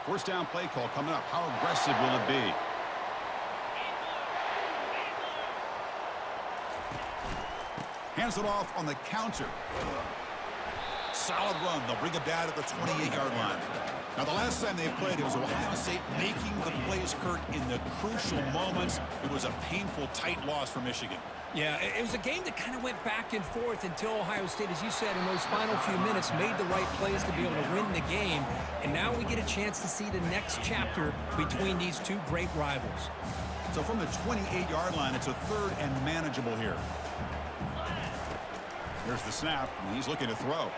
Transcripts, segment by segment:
First down play call coming up. How aggressive will it be? Hands it off on the counter. Solid run. They'll bring it down at the 28-yard line. Now, the last time they played, it was Ohio State making the plays, Kirk, in the crucial moments. It was a painful, tight loss for Michigan. Yeah, it was a game that kind of went back and forth until Ohio State, as you said, in those final few minutes, made the right plays to be able to win the game. And now we get a chance to see the next chapter between these two great rivals. So from the 28-yard line, it's a third and manageable here. Here's the snap, and he's looking to throw.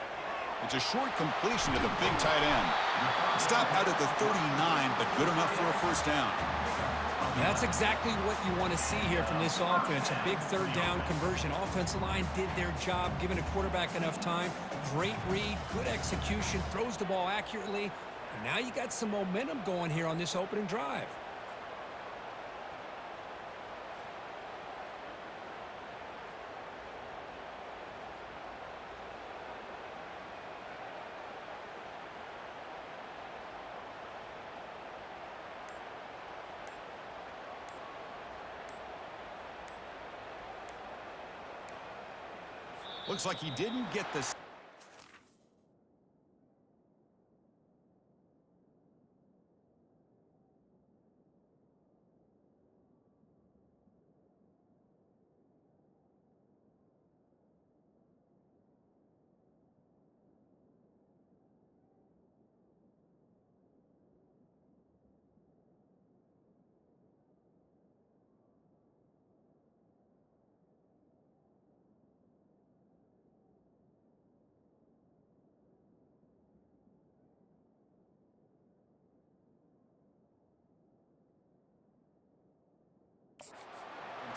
It's a short completion to the big tight end. Stop out at the 39, but good enough for a first down. That's exactly what you want to see here from this offense. A big third down conversion. Offensive line did their job, giving a quarterback enough time. Great read, good execution, throws the ball accurately. And now you got some momentum going here on this opening drive. Looks like he didn't get this.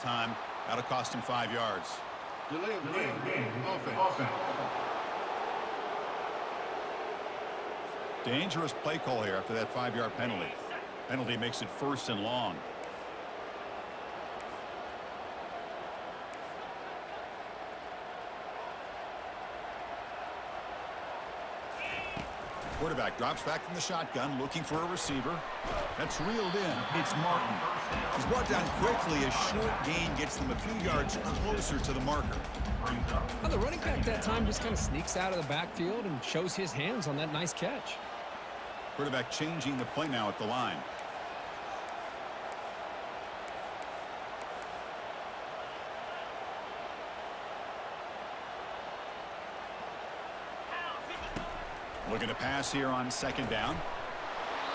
Time. That'll cost him 5 yards. Delay of game. Offense. Dangerous play call here after that 5-yard penalty. Penalty makes it first and long. Quarterback drops back from the shotgun, looking for a receiver. That's reeled in. It's Martin. He's brought down quickly. A short gain gets them a few yards closer to the marker. Well, the running back that time just kind of sneaks out of the backfield and shows his hands on that nice catch. Quarterback changing the play now at the line. Looking to pass here on second down.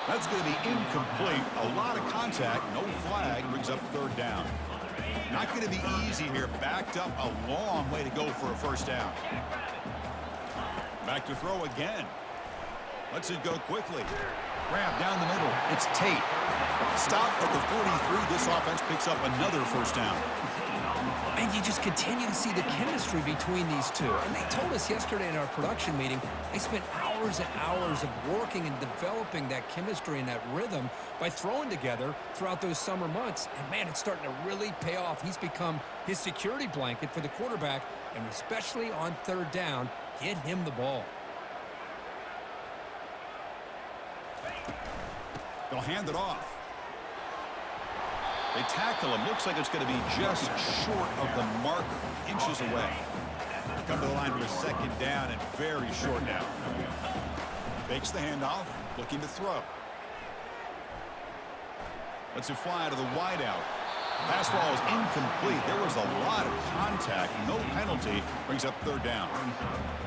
That's going to be incomplete. A lot of contact. No flag. Brings up third down. Not going to be easy here. Backed up a long way to go for a first down. Back to throw again. Lets it go quickly. Grab down the middle. It's Tate. Stop at the 43. This offense picks up another first down. And you just continue to see the chemistry between these two. And they told us yesterday in our production meeting, they spent hours and hours of working and developing that chemistry and that rhythm by throwing together throughout those summer months. And, man, it's starting to really pay off. He's become his security blanket for the quarterback, and especially on third down, get him the ball. They'll hand it off. They tackle him. Looks like it's going to be just short of the marker, inches away. Come to the line for a second down and very short now. Fakes the handoff, looking to throw. Lets it fly to the wideout. Pass ball is incomplete. There was a lot of contact. No penalty. Brings up third down.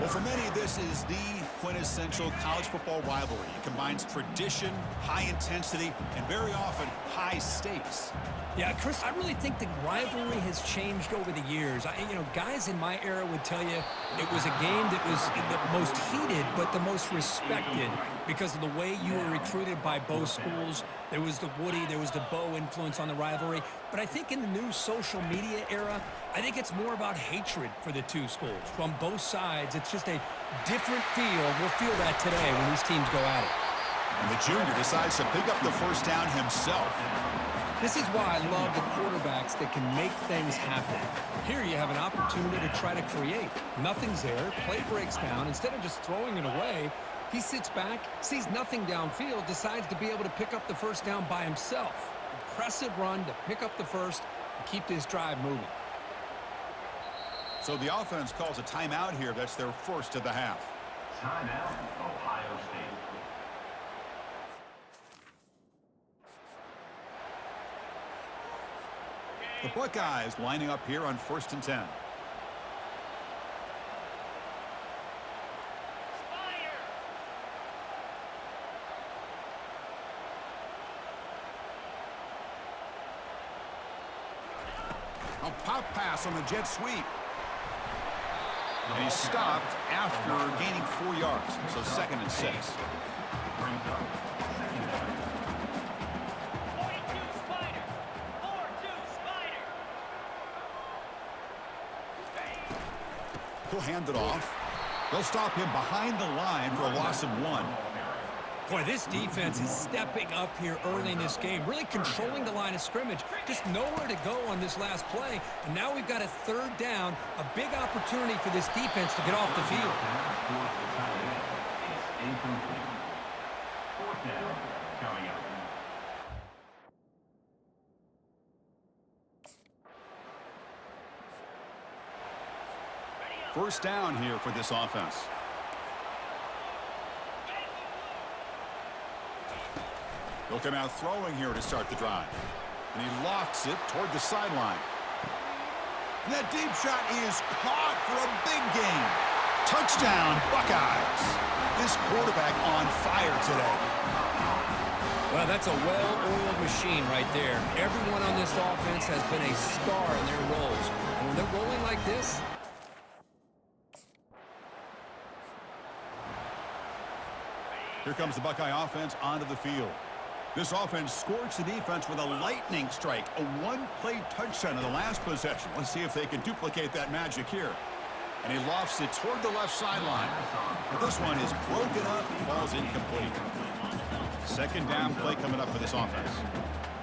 Well, for many, this is the quintessential college football rivalry. It combines tradition, high intensity, and very often high stakes. Yeah, Chris, I really think the rivalry has changed over the years. Guys in my era would tell you it was a game that was the most heated but the most respected because of the way you were recruited by both schools. There was the Woody, there was the Bo influence on the rivalry. But I think in the new social media era, I think it's more about hatred for the two schools. From both sides, it's just a different feel. We'll feel that today when these teams go at it. And the junior decides to pick up the first down himself. This is why I love the quarterbacks that can make things happen. Here you have an opportunity to try to create. Nothing's there. Play breaks down. Instead of just throwing it away, He sits back, sees nothing downfield, decides to be able to pick up the first down by himself. Impressive run to pick up the first and keep this drive moving. So the offense calls a timeout here. That's their first of the half. Timeout, Ohio State. The Buckeyes lining up here on 1st and 10. A pop pass on the jet sweep. And he's stopped after gaining 4 yards. So 2nd and 6. Brings up second down. 42 Spider. 4-2 Spider. He'll hand it off. They'll stop him behind the line for a loss of 1. Boy, this defense is stepping up here early in this game, really controlling the line of scrimmage. Just nowhere to go on this last play. And now we've got a 3rd down, a big opportunity for this defense to get off the field. It's incomplete. 4th down coming up. First down here for this offense. He'll come out throwing here to start the drive. And he lofts it toward the sideline. And that deep shot is caught for a big gain. Touchdown, Buckeyes. This quarterback on fire today. Well, that's a well-oiled machine right there. Everyone on this offense has been a star in their roles. And when they're rolling like this, here comes the Buckeye offense onto the field. This offense scorched the defense with a lightning strike, a 1-play touchdown in the last possession. Let's see if they can duplicate that magic here. And he lofts it toward the left sideline. But this one is broken up, falls incomplete. 2nd down play coming up for this offense.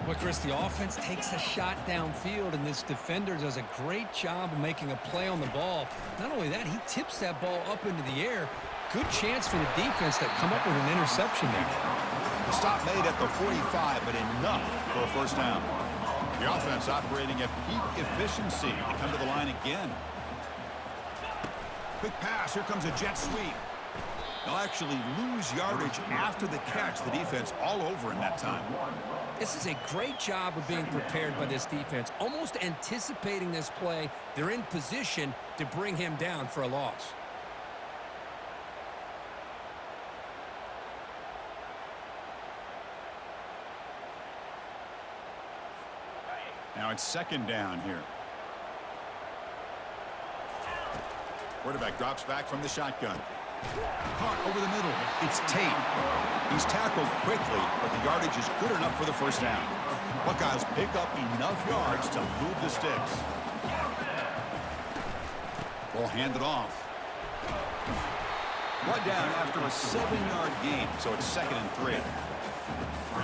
well, Chris, the offense takes a shot downfield, and this defender does a great job of making a play on the ball. Not only that, he tips that ball up into the air. Good chance for the defense to come up with an interception there. The stop made at the 45, but enough for a 1st down. The offense operating at peak efficiency to come to the line again. Quick pass. Here comes a jet sweep. They'll actually lose yardage after the catch. The defense all over in that time. This is a great job of being prepared by this defense. Almost anticipating this play, they're in position to bring him down for a loss. Now it's 2nd down here. Quarterback drops back from the shotgun. Caught over the middle. It's Tate. He's tackled quickly, but the yardage is good enough for the 1st down. Buckeyes pick up enough yards to move the sticks. We'll hand it off. Brought down after a 7-yard gain, so it's 2nd and 3.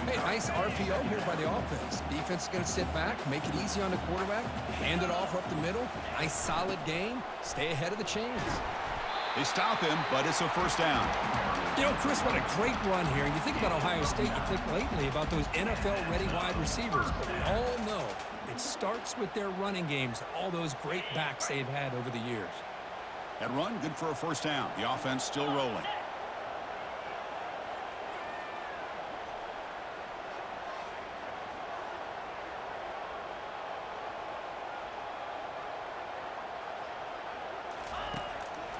Hey, nice RPO here by the offense. Defense is going to sit back, make it easy on the quarterback, hand it off up the middle. Nice solid gain. Stay ahead of the chains. They stop him, but it's a 1st down. You know, Chris, what a great run here. And you think about Ohio State, you think lately about those NFL-ready wide receivers. But we all know it starts with their running games, all those great backs they've had over the years. That run, good for a 1st down. The offense still rolling.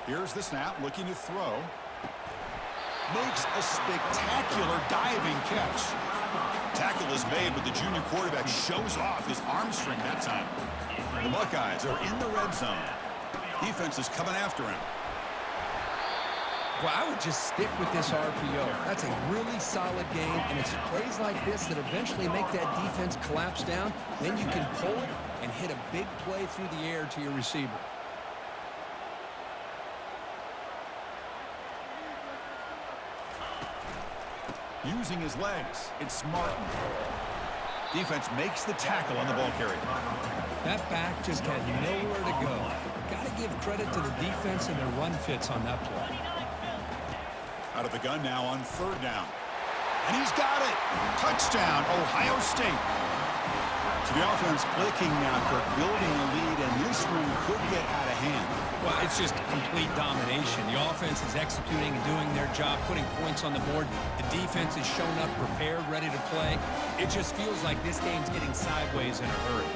Here's the snap, looking to throw. Makes a spectacular diving catch. Tackle is made, but the junior quarterback shows off his arm strength that time. The Buckeyes are in the red zone. Defense is coming after him. Well, I would just stick with this RPO. That's a really solid game, and it's plays like this that eventually make that defense collapse down. Then you can pull it and hit a big play through the air to your receiver. Using his legs, it's Martin. Defense makes the tackle on the ball carrier. That back just had nowhere to go. Got to give credit to the defense and their run fits on that play. Out of the gun now on third down. And he's got it. Touchdown, Ohio State. So the offense clicking now, Kirk, building a lead, and this one could get out of hand. Well, it's just complete domination. The offense is executing and doing their job, putting points on the board. The defense is shown up, prepared, ready to play. It just feels like this game's getting sideways in a hurry.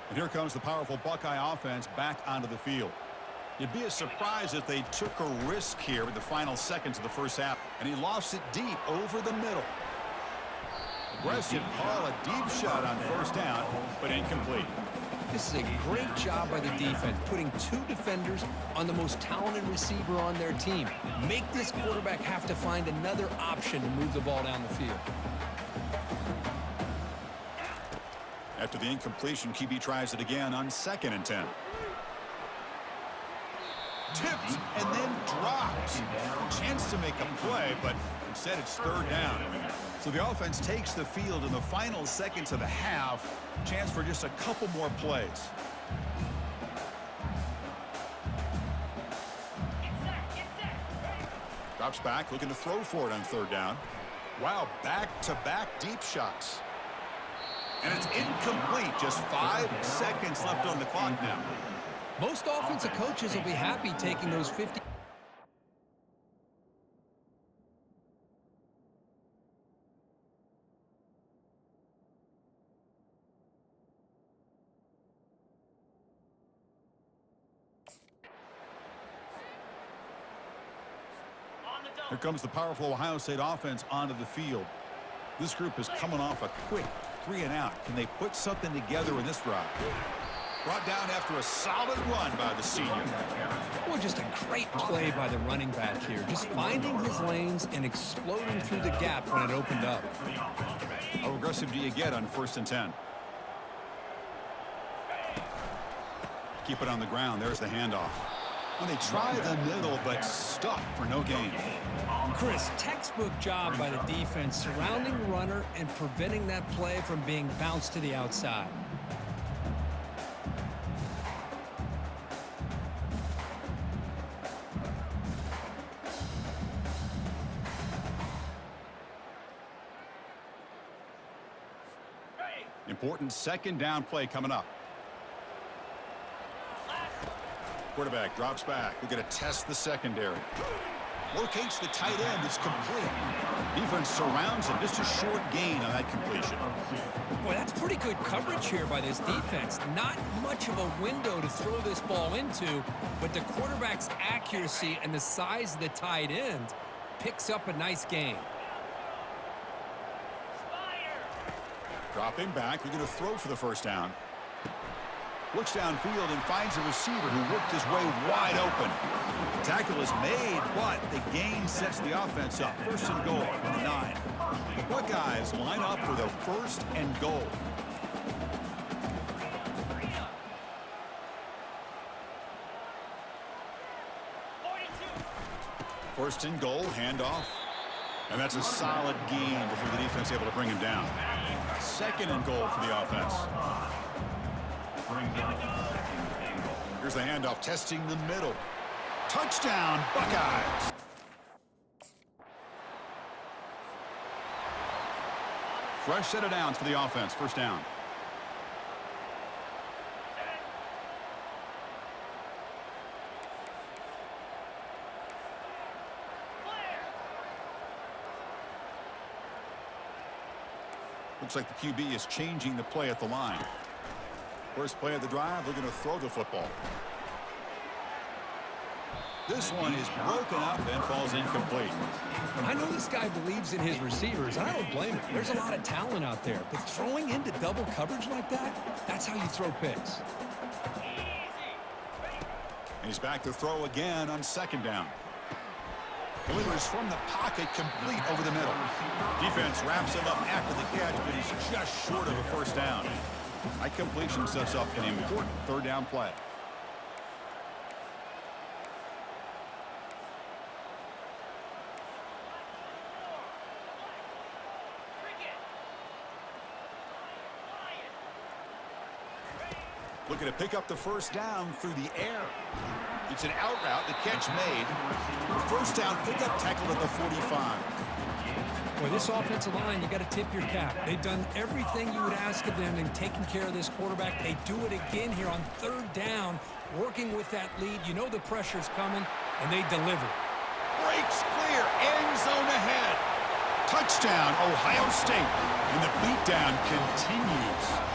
And here comes the powerful Buckeye offense back onto the field. It'd be a surprise if they took a risk here with the final seconds of the first half. And he lofts it deep over the middle. Aggressive call, a deep shot on first down, but incomplete. This is a great job by the defense, putting two defenders on the most talented receiver on their team. Make this quarterback have to find another option to move the ball down the field. After the incompletion, QB tries it again on 2nd and 10. Tipped and then drops. Chance to make a play, but instead it's third down. So the offense takes the field in the final seconds of the half. Chance for just a couple more plays. Drops back, looking to throw for it on third down. Wow, back-to-back deep shots. And it's incomplete. Just 5 seconds left on the clock now. Most offensive coaches will be happy taking those 50. Here comes the powerful Ohio State offense onto the field. This group is coming off a quick 3-and-out. Can they put something together in this drive? Brought down after a solid run by the senior. Well, just a great play by the running back here. Just finding his lanes and exploding through the gap when it opened up. How aggressive do you get on 1st and 10? Keep it on the ground. There's the handoff. When they try the middle, but stuffed for no gain. Chris, textbook job by the defense surrounding the runner and preventing that play from being bounced to the outside. Important 2nd down play coming up. Quarterback drops back. We're going to test the secondary. Locates the tight end. It's complete. Defense surrounds him. Just a short gain on that completion. Boy, that's pretty good coverage here by this defense. Not much of a window to throw this ball into, but the quarterback's accuracy and the size of the tight end picks up a nice gain. Dropping back. We're going to throw for the first down. Looks downfield and finds a receiver who worked his way wide open. The tackle is made, but the gain sets the offense up. 1st and goal from the 9. The Buckeyes line up with a 1st and goal. First and goal, handoff. And that's a solid gain before the defense able to bring him down. 2nd and goal for the offense. Here's the handoff, testing the middle. Touchdown, Buckeyes. Fresh set of downs for the offense. 1st down. Looks like the QB is changing the play at the line. First play of the drive, they're going to throw the football. This one is broken up and falls incomplete. I know this guy believes in his receivers, and I don't blame him. There's a lot of talent out there, but throwing into double coverage like that, that's how you throw picks. And he's back to throw again on 2nd down. Delivers from the pocket, complete over the middle. Defense wraps him up after the catch, but he's just short of a 1st down. That completion sets up an important 3rd down play. Looking to pick up the first down through the air. It's an out route, the catch made. The first down pickup tackled at the 45. Boy, this offensive line, you got to tip your cap. They've done everything you would ask of them in taking care of this quarterback. They do it again here on third down, working with that lead. You know the pressure's coming, and they deliver. Breaks clear, end zone ahead. Touchdown, Ohio State. And the beatdown continues.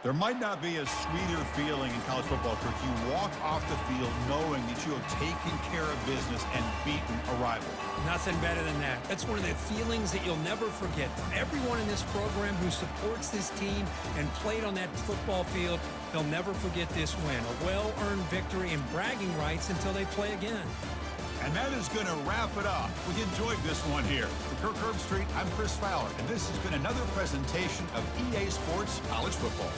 There might not be a sweeter feeling in college football, Kirk. You walk off the field knowing that you have taken care of business and beaten a rival. Nothing better than that. That's one of the feelings that you'll never forget. For everyone in this program who supports this team and played on that football field, they'll never forget this win. A well-earned victory and bragging rights until they play again. And that is going to wrap it up. We enjoyed this one here. For Kirk Herbstreit, I'm Chris Fowler, and this has been another presentation of EA Sports College Football.